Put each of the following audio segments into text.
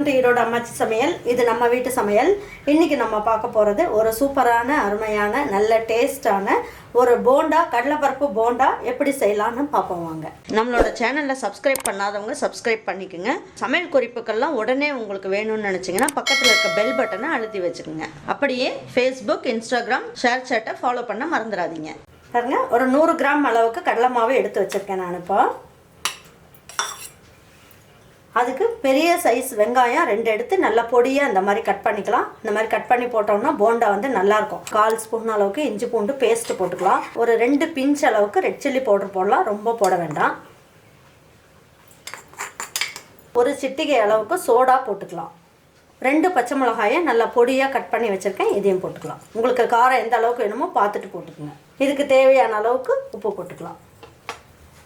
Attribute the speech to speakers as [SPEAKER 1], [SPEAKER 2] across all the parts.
[SPEAKER 1] To Erode அம்மாச்சி சமையல். இது நம்ம வீட்டு சமையல். இன்றைக்கி நம்ம பார்க்க போகிறது ஒரு சூப்பரான அருமையான நல்ல டேஸ்டான ஒரு போண்டா, கடலைப்பருப்பு போண்டா எப்படி செய்யலான்னு பார்ப்போம் வாங்க. நம்மளோட சேனலில் சப்ஸ்கிரைப் பண்ணாதவங்க சப்ஸ்கிரைப் பண்ணிக்கோங்க. சமையல் குறிப்புக்கள்லாம் உடனே உங்களுக்கு வேணும்னு நினச்சிங்கன்னா பக்கத்தில் இருக்க பெல் பட்டனை அழுத்தி வச்சுக்கோங்க. அப்படியே ஃபேஸ்புக், இன்ஸ்டாகிராம், ஷேர் சேட்டை ஃபாலோ பண்ண மறந்துடாதீங்க. பாருங்க, ஒரு 100 கிராம் அளவுக்கு கடலை மாவு எடுத்து வச்சுருக்கேன் நான். இப்போ அதுக்கு பெரிய சைஸ் வெங்காயம் 2 எடுத்து நல்லா பொடியாக இந்த மாதிரி கட் பண்ணிக்கலாம். இந்த மாதிரி கட் பண்ணி போட்டோம்னா போண்டா வந்து நல்லாயிருக்கும். 1/4 ஸ்பூன் அளவுக்கு இஞ்சி பூண்டு பேஸ்ட்டு போட்டுக்கலாம். ஒரு 2 பிஞ்ச் அளவுக்கு ரெட் சில்லி பவுடர் போடலாம், ரொம்ப போட வேண்டாம். ஒரு சிட்டிகை அளவுக்கு சோடா போட்டுக்கலாம். 2 பச்சை மிளகாயை நல்லா பொடியாக கட் பண்ணி வச்சுருக்கேன், இதையும் போட்டுக்கலாம். உங்களுக்கு காரம் எந்த அளவுக்கு வேணுமோ பார்த்துட்டு போட்டுக்கோங்க. இதுக்கு தேவையான அளவுக்கு உப்பு போட்டுக்கலாம்.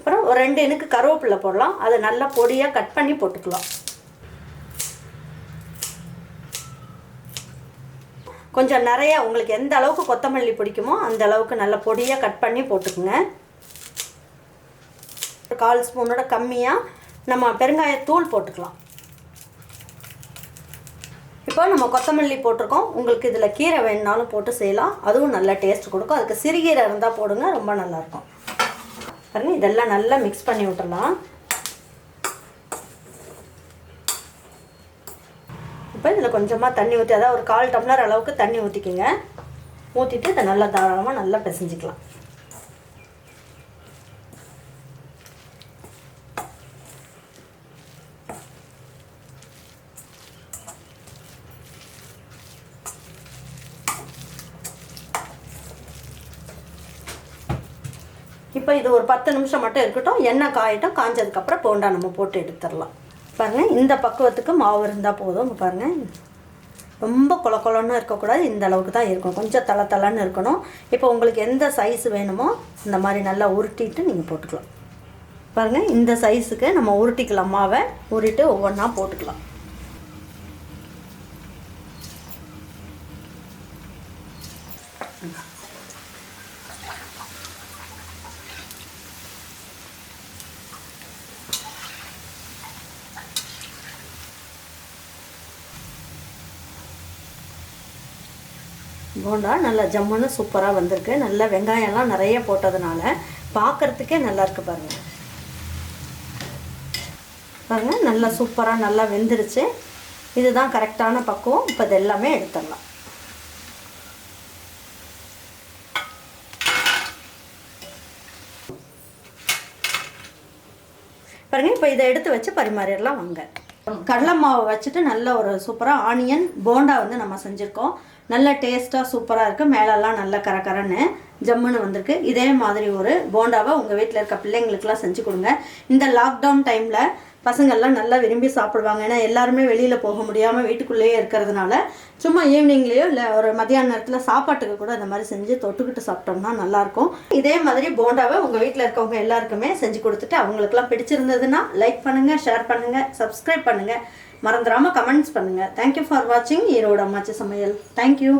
[SPEAKER 1] அப்புறம் ஒரு 2 இனுக்கு கருவேப்பிலை போடலாம், அதை நல்லா பொடியாக கட் பண்ணி போட்டுக்கலாம். கொஞ்சம் நிறையா உங்களுக்கு எந்த அளவுக்கு கொத்தமல்லி பிடிக்குமோ அந்த அளவுக்கு நல்லா பொடியாக கட் பண்ணி போட்டுக்குங்க. 1/4 ஸ்பூனோட கம்மியாக நம்ம பெருங்காயத்தூள் போட்டுக்கலாம். இப்போ நம்ம கொத்தமல்லி போட்டிருக்கோம். உங்களுக்கு இதில் கீரை வேணுனாலும் போட்டு செய்யலாம், அதுவும் நல்லா டேஸ்ட் கொடுக்கும். அதுக்கு சிறுகீரை இருந்தால் போடுங்க, ரொம்ப நல்லாயிருக்கும். பாருங்கள், இதெல்லாம் நல்லா மிக்ஸ் பண்ணி விட்டுடலாம். இப்போ இதில் கொஞ்சமாக தண்ணி ஊற்றி, அதாவது ஒரு 1/4 டம்ளர் அளவுக்கு தண்ணி ஊற்றிக்கிங்க. ஊற்றிட்டு இதை நல்லா தாராளமாக நல்லா பிசைஞ்சிக்கலாம். இப்போ இது ஒரு 10 நிமிஷம் மட்டும் இருக்கட்டும். எண்ணெய் காயட்டும். காஞ்சதுக்கப்புறம் போண்டா நம்ம போட்டு எடுத்துடலாம். பாருங்கள், இந்த பக்குவத்துக்கு மாவு இருந்தால் போதும். பாருங்கள், ரொம்ப கொலன்னு இருக்கக்கூடாது, இந்த அளவுக்கு தான் இருக்கணும். கொஞ்சம் தளன்னு இருக்கணும். இப்போ உங்களுக்கு எந்த சைஸ் வேணுமோ இந்த மாதிரி நல்லா உருட்டிட்டு நீங்கள் போட்டுக்கலாம். பாருங்கள், இந்த சைஸுக்கு நம்ம உருட்டிக்கலாம். மாவை உருட்டி ஒவ்வொன்றா போட்டுக்கலாம். போண்டா நல்லா ஜம்முன்னு சூப்பராக வந்திருக்கு. நல்லா வெங்காயம்லாம் நிறைய போட்டதுனால பார்க்குறதுக்கே நல்லா இருக்குது. பாருங்கள் பாருங்கள், நல்லா சூப்பராக நல்லா வெந்துருச்சு. இதுதான் கரெக்டான பக்குவம். இப்போ இது எல்லாமே எடுத்துடலாம். பாருங்கள், இப்போ இதை எடுத்து வச்சு பரிமாறிடலாம் வாங்க. கடலை மாவு வச்சுட்டு நல்ல ஒரு சூப்பராக ஆனியன் போண்டா வந்து நம்ம செஞ்சுருக்கோம். நல்ல டேஸ்ட்டாக சூப்பராக இருக்குது. மேலெல்லாம் நல்ல கரன்னு ஜம்முன்னு வந்திருக்கு. இதே மாதிரி ஒரு போண்டாவை உங்கள் வீட்டில் இருக்க பிள்ளைங்களுக்கெல்லாம் செஞ்சு கொடுங்க. இந்த லாக்டவுன் டைமில் பசங்கள்லாம் நல்லா விரும்பி சாப்பிடுவாங்க. ஏன்னா எல்லாருமே வெளியில் போக முடியாமல் வீட்டுக்குள்ளேயே இருக்கிறதுனால சும்மா ஈவினிங்லேயோ இல்லை ஒரு மதியான நேரத்தில் சாப்பாட்டுக்கு கூட அந்த மாதிரி செஞ்சு தொட்டுக்கிட்டு சாப்பிட்டோம்னா நல்லாயிருக்கும். இதே மாதிரி போண்டாவை உங்கள் வீட்டில் இருக்கவங்க எல்லாருக்குமே செஞ்சு கொடுத்துட்டு அவங்களுக்குலாம் பிடிச்சிருந்ததுன்னா லைக் பண்ணுங்கள், ஷேர் பண்ணுங்கள், சப்ஸ்கிரைப் பண்ணுங்கள், மறந்துடாமல் கமெண்ட்ஸ் பண்ணுங்கள். தேங்க்யூ ஃபார் வாட்சிங் ஈரோடு அம்மாச்சி சமையல். தேங்க்யூ.